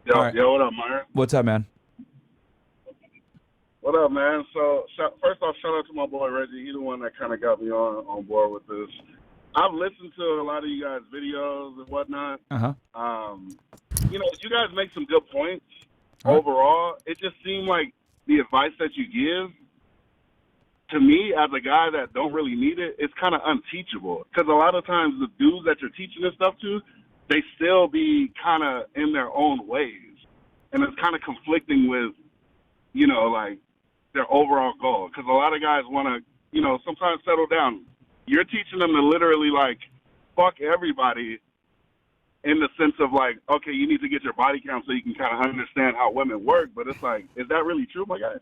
Yo, All right. yo, what up, Myron? What's up, man? What up, man? So, first off, shout out to my boy Reggie. He's the one that kind of got me on board with this. I've listened to a lot of you guys' videos and whatnot. Uh-huh. You know, you guys make some good points. All right. Overall, it just seemed like the advice that you give, to me, as a guy that don't really need it, it's kind of unteachable. Because a lot of times the dudes that you're teaching this stuff to, they still be kind of in their own ways. And it's kind of conflicting with, you know, like, their overall goal. Because a lot of guys want to, you know, sometimes settle down. You're teaching them to literally, like, fuck everybody in the sense of, like, okay, you need to get your body count so you can kind of understand how women work. But it's like, is that really true, my guy?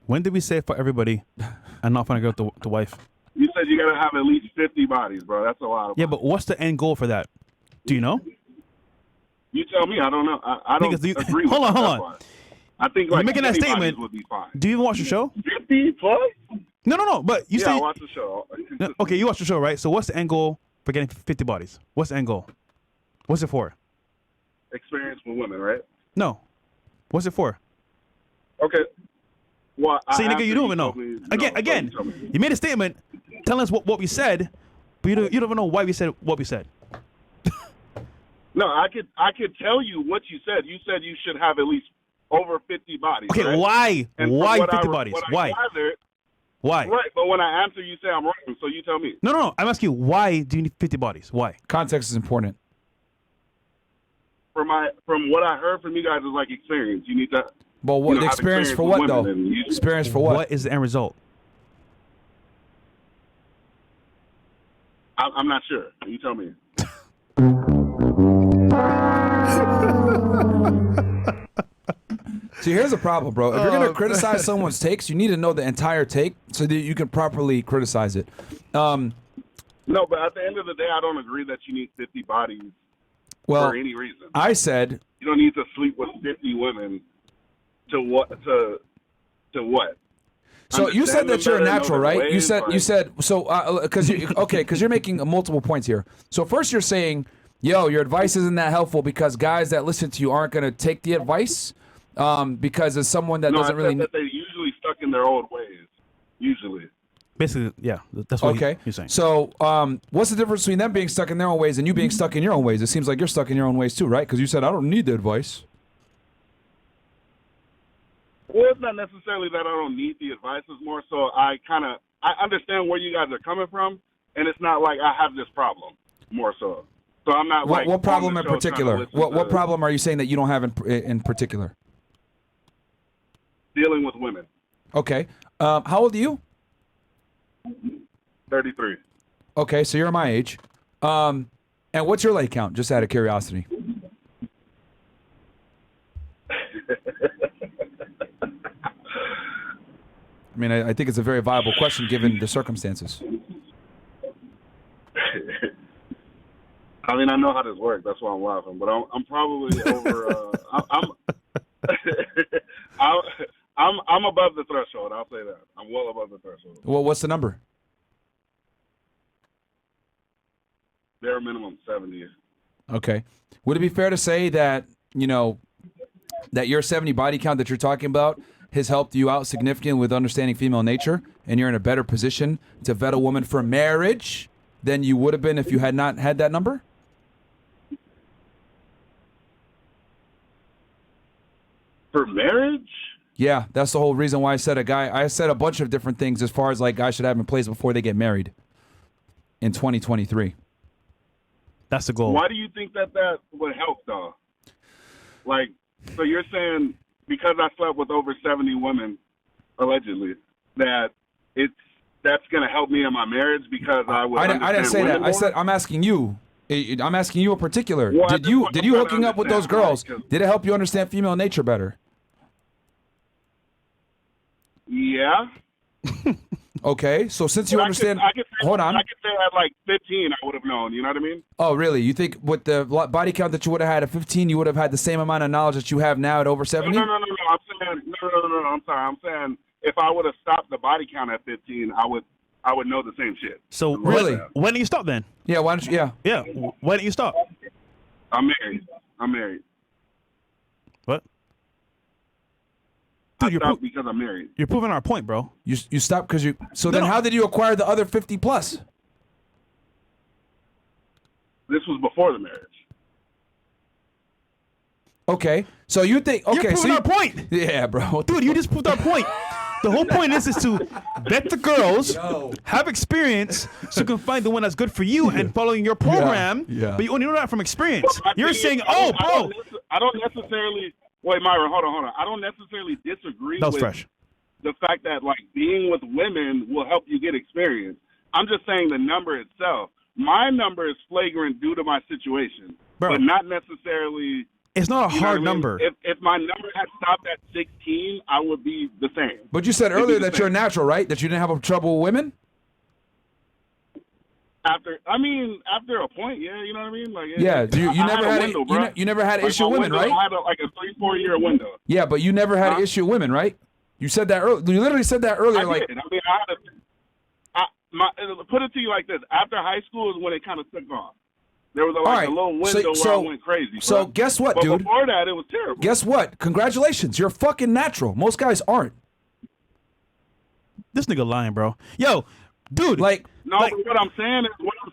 When did we say for everybody and not find a girl to wife? You said you got to have at least 50 bodies, bro. That's a lot of Yeah, bodies. but what's the end goal for that? Do you know? You tell me. I don't know. I don't Because agree with hold on, that hold on. part. I think, You're like, making that 50 bodies statement. would be fine. Do you even watch the show? 50 plus? No. But you Yeah, say I watch the show. no, okay. You watch the show, right? So what's the end goal for getting 50 bodies? What's the end goal? What's it for? Experience with women, right? No. What's it for? Okay. Well, See, nigga, after you don't even know. told me, Again, you told me. you made a statement telling us what we said, but you don't even know why we said what we said. No, I could tell you what you said. You said you should have at least over 50 bodies. Okay, right? why? And Why from what 50 I- bodies? what I Why? gathered- Why? Right, but when I answer, you say I'm wrong. So you tell me. No. I'm asking you, why do you need 50 bodies? Why? Context is important. From what I heard from you guys is like experience. You need to. But what You know, the have experience for experience what with though? women and you- Experience for what? What is the end result? I'm not sure. You tell me. See, here's the problem, bro. If you're gonna criticize someone's takes, you need to know the entire take so that you can properly criticize it. No, but at the end of the day, I don't agree that you need 50 bodies Well, for any reason. I said You don't need to sleep with 50 women to what? To what? so. You said Understand that you're a them better, know natural, their right? You ways, said like- so because you're making multiple points here. So first you're saying, yo, your advice isn't that helpful because guys that listen to you aren't gonna take the advice because as someone that No, doesn't I really. said that they're usually stuck in their old ways. Usually. Basically, yeah, that's what Okay. he's saying. So, what's the difference between them being stuck in their own ways and you being stuck in your own ways? It seems like you're stuck in your own ways too, right? Because you said I don't need the advice. Well, it's not necessarily that I don't need the advice. It's more so I understand where you guys are coming from, and it's not like I have this problem. More so. So I'm not like. What problem on in the show trying to particular? listen What to problem are you saying that you don't have in particular? Dealing with women. Okay. How old are you? 33. Okay, so you're my age. And what's your leg count? Just out of curiosity. I mean, I think it's a very viable question given the circumstances. I mean, I know how this works. That's why I'm laughing. But I'm probably over. I'm above the threshold. I'll say that. I'm well above the threshold. Well, what's the number? Bare minimum 70. Okay. Would it be fair to say that, that your 70 body count that you're talking about has helped you out significantly with understanding female nature, and you're in a better position to vet a woman for marriage than you would have been if you had not had that number? For marriage? Yeah, that's the whole reason why I said I said a bunch of different things as far as like guys should have in place before they get married in 2023. That's the goal. Why do you think that would help, though? Like, so you're saying because I slept with over 70 women, allegedly, that's going to help me in my marriage because I would. I didn't say that. I said I'm asking you. I'm asking you in particular. Well, did you hooking up with those girls? Did it help you understand female nature better? Yeah. Okay, so since you understand, hold on. I could say at like 15, I would have known. You know what I mean? Oh, really? You think with the body count that you would have had at 15, you would have had the same amount of knowledge that you have now at over 70? No. I'm saying no. I'm sorry. I'm saying if I would have stopped the body count at 15, I would know the same shit. So Really? when do you stop then? Yeah. Why don't you? Yeah. Yeah. When do you stop? I'm married. I'm married. What? I Dude, stopped because I'm married. you're proving our point, bro. You stopped because you. So then, how did you acquire the other 50 plus? This was before the marriage. Okay, so you think? Okay, You're proving so our point. Yeah, bro. Dude, you just proved our point. The whole point is to vet the girls, have experience, so you can find the one that's good for you and following your program. Yeah. But you only know that from experience. My You're thing saying, is, oh, bro. I don't necessarily. Wait, Myron, hold on. I don't necessarily disagree That was with fresh. the fact that like being with women will help you get experience. I'm just saying the number itself. My number is flagrant due to my situation, Bro. but not necessarily. It's not a You know hard what I mean? number. If my number had stopped at 16, I would be the same. But you said It'd be earlier the that same. you're natural, right? That you didn't have trouble with women. After a point, yeah, you know what I mean? Like, Yeah, you I never a had window, you, bro. you never had an Like, issue my with women, window, right? I had like a 3-4 year window. Yeah, but you never had an issue with women, right? You said that earlier. You literally said that earlier. I Like, did. I mean, put it to you like this: after high school is when it kind of took off. There was right. a little window where I went crazy. So bro. guess what, but dude? Before that, it was terrible. Guess what? Congratulations, you're fucking natural. Most guys aren't. This nigga lying, bro. Yo, dude. Like, No, like- but what I'm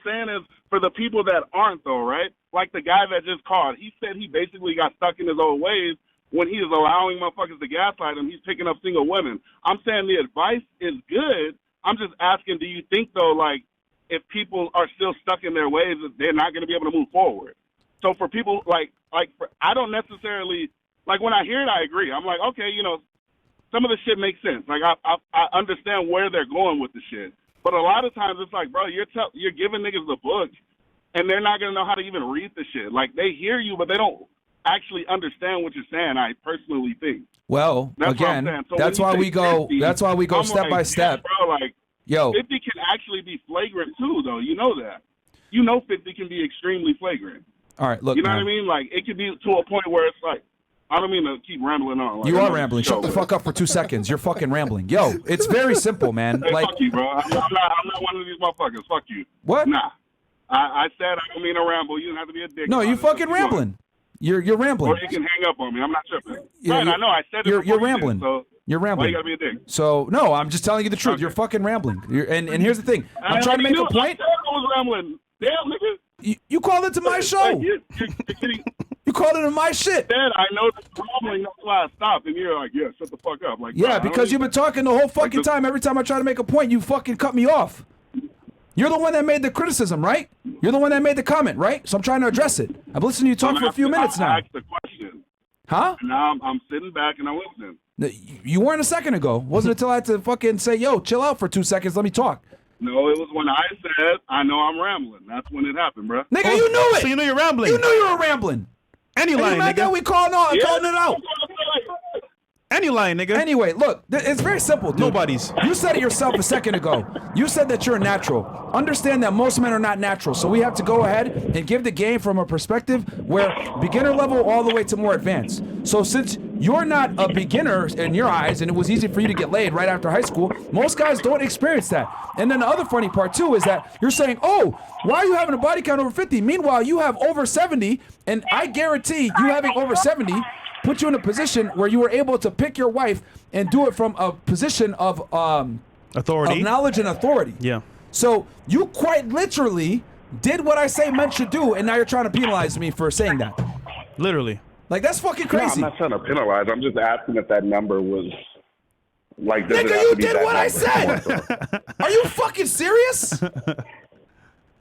saying is for the people that aren't though, right? Like the guy that just called, he said he basically got stuck in his old ways when he is allowing motherfuckers to gaslight him. He's picking up single women. I'm saying the advice is good. I'm just asking, do you think though, like, if people are still stuck in their ways, they're not going to be able to move forward? So for people I don't necessarily like when I hear it, I agree. I'm like, okay, you know, some of the shit makes sense. Like I understand where they're going with the shit. But a lot of times it's like, bro, you're giving niggas the book, and they're not gonna know how to even read the shit. Like they hear you, but they don't actually understand what you're saying. I personally think. well, That's what I'm again, saying. So that's when why you we say go. 50, That's why we go I'm step like, by yeah, step. bro. Like Yo, 50 can actually be flagrant too, though. You know that. You know 50 can be extremely flagrant. all right, look, You know man. what I mean? Like it could be to a point where it's like, I don't mean to keep rambling on. Like, You I are know rambling. this is Shut the show, fuck up for 2 seconds. You're fucking rambling. Yo, it's very simple, man. Hey, Like, fuck you, bro. I'm not one of these motherfuckers. Fuck you. what? Nah. I said I don't mean to ramble. You don't have to be a dick. No, about you it. fucking Keep going. rambling. You're rambling. Or you can hang up on me. I'm not tripping. Yeah, right, I know. I said it. You're before you did, rambling. so You're why rambling. you gotta be a dick? So no, I'm just telling you the truth. Okay. You're fucking rambling. And here's the thing. I'm I trying to make knew- a point. I said I was rambling. Damn, nigga. You called into my show. Like, you're getting You called into my shit. dead. I know the rambling. That's why I stopped. And you're like, yeah, shut the fuck up. Like, Yeah, bro, I because don't you've been talking the whole fucking the- time. Every time I try to make a point, you fucking cut me off. You're the one that made the criticism, right? You're the one that made the comment, right? So I'm trying to address it. I've listened to you talk for a few minutes I now. asked the question. Huh? Now I'm sitting back and I'm listening. You weren't a second ago. Wasn't until I had to fucking say, yo, chill out for 2 seconds. Let me talk. No, it was when I said, I know I'm rambling. That's when it happened, bro. Nigga, you knew it. So you know you're rambling. You knew you were rambling. And you And you lying, mad that nigga. we calling it out. And you lying, nigga. Anyway, look, it's very simple, dude. Nobody's. You said it yourself a second ago. You said that you're natural. Understand that most men are not natural, so we have to go ahead and give the game from a perspective where beginner level all the way to more advanced. So since you're not a beginner in your eyes, and it was easy for you to get laid right after high school, most guys don't experience that. And then the other funny part too is that you're saying, oh, why are you having a body count over 50? Meanwhile, you have over 70, and I guarantee you having over 70 put you in a position where you were able to pick your wife and do it from a position of Authority. of knowledge and authority. Yeah. So you quite literally did what I say men should do, and now you're trying to penalize me for saying that. Literally. Like, that's fucking No, I'm crazy. not trying to penalize. I'm just asking if that number was like. does it Nigga, have you to be did that what I number? said. Are you fucking serious?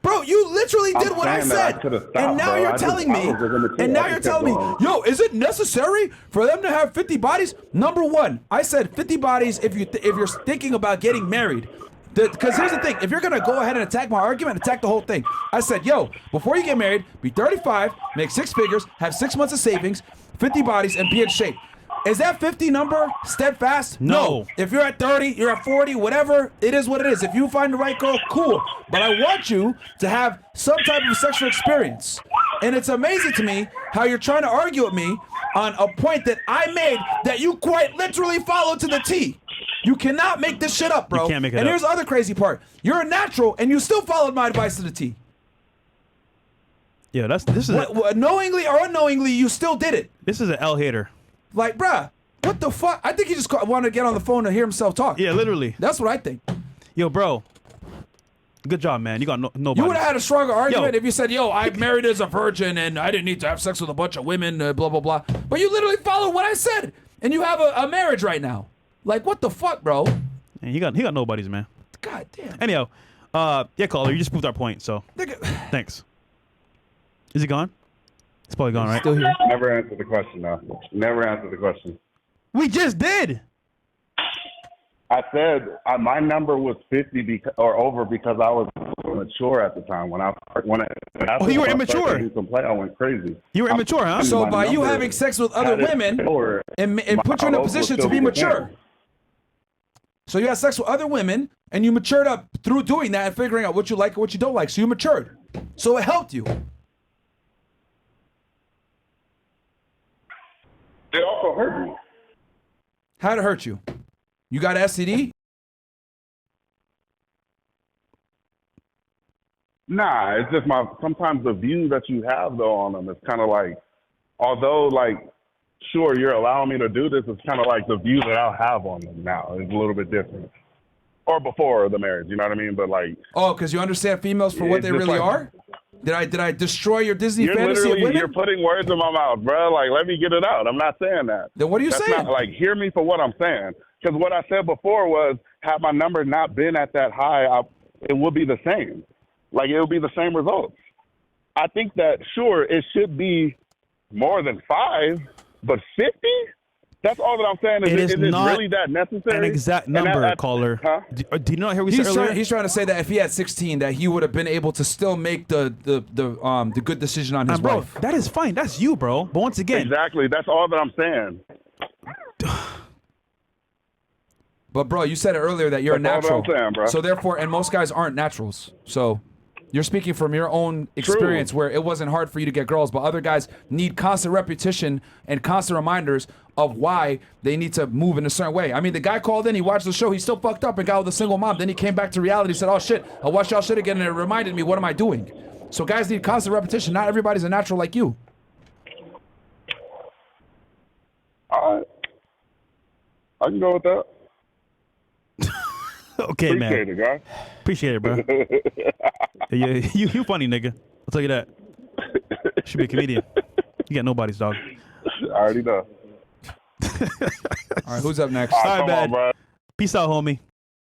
Bro, you literally did I'm what I saying that I said. could've stopped, And now bro. you're I just- telling me, I was just gonna say, and now I you're just kept telling me, going. yo, is it necessary for them to have 50 bodies? Number one, I said 50 bodies if you're thinking about getting married. Because here's the thing, if you're gonna go ahead and attack my argument, attack the whole thing. I said, yo, before you get married, be 35, make 6 figures, have 6 months of savings, 50 bodies, and be in shape. Is that 50 number steadfast? No. If you're at 30, you're at 40, whatever, it is what it is. If you find the right girl, cool. But I want you to have some type of sexual experience. And it's amazing to me how you're trying to argue with me on a point that I made that you quite literally followed to the T. You cannot make this shit up, bro. You can't make it and up. here's the other crazy part. You're a natural, and you still followed my advice to the T. Yeah, this is Knowingly or unknowingly, you still did it. this is an L hater. Like, bruh, what the fuck? I think he just wanted to get on the phone to hear himself talk. Yeah, literally. That's what I think. Yo, bro. Good job, man. You got no. You would have had a stronger argument Yo. if you said, yo, I married as a virgin and I didn't need to have sex with a bunch of women, blah, blah, blah. But you literally followed what I said. And you have a marriage right now. Like, what the fuck, bro? Man, he got nobodies, man. God damn. Anyhow, yeah, caller, you just proved our point, so Nigga. thanks. Is he gone? He's probably gone, right? Still here. Never answered the question, though. Never answered the question. We just did. I said my number was 50 or over because I was mature at the time. Oh, you were immature. I went crazy. You were immature, huh? So My by you number having sex with other had it women lower. and put you in a position to be mature. So you had sex with other women and you matured up through doing that and figuring out what you like and what you don't like. So you matured. So it helped you. It also hurt me. How'd it hurt you? You got STD? Nah, it's just sometimes the view that you have though on them is kind of like, although like, sure, you're allowing me to do this, it's kind of like the view that I'll have on them now is a little bit different. Or before the marriage, you know what I mean? But like, Oh, because you understand females for what they really are? Did I destroy your Disney fantasy of women? You're putting words in my mouth, bro. Like, let me get it out. I'm not saying that. Then what are you That's saying? Not, like, hear me for what I'm saying. Because what I said before was, had my number not been at that high, it would be the same. Like, it would be the same results. I think that, sure, it should be more than 5, but 50? That's all that I'm saying. Is it not really that necessary? An exact number, caller. Huh? Do you not hear what we said earlier? He's trying to say that if he had 16, that he would have been able to still make the good decision on his bro, wife. that is fine. That's you, bro. But once again, Exactly. That's all that I'm saying. But bro, you said it earlier that you're That's a all natural. that I'm saying, bro. So therefore, and most guys aren't naturals. So you're speaking from your own experience where it wasn't hard for you to get girls, but other guys need constant repetition and constant reminders of why they need to move in a certain way. I mean, the guy called in, he watched the show, he still fucked up and got with a single mom. Then he came back to reality, said, oh shit, I watched y'all shit again and it reminded me, what am I doing? So guys need constant repetition. Not everybody's a natural like you. All right. I can go with that. okay, Appreciate man. it, guys. Appreciate it, bro. you funny, nigga. I'll tell you that. Should be a comedian. You got nobody's dog. I already know. All right, who's up next? All right, Come on, man. bro. Peace out, homie.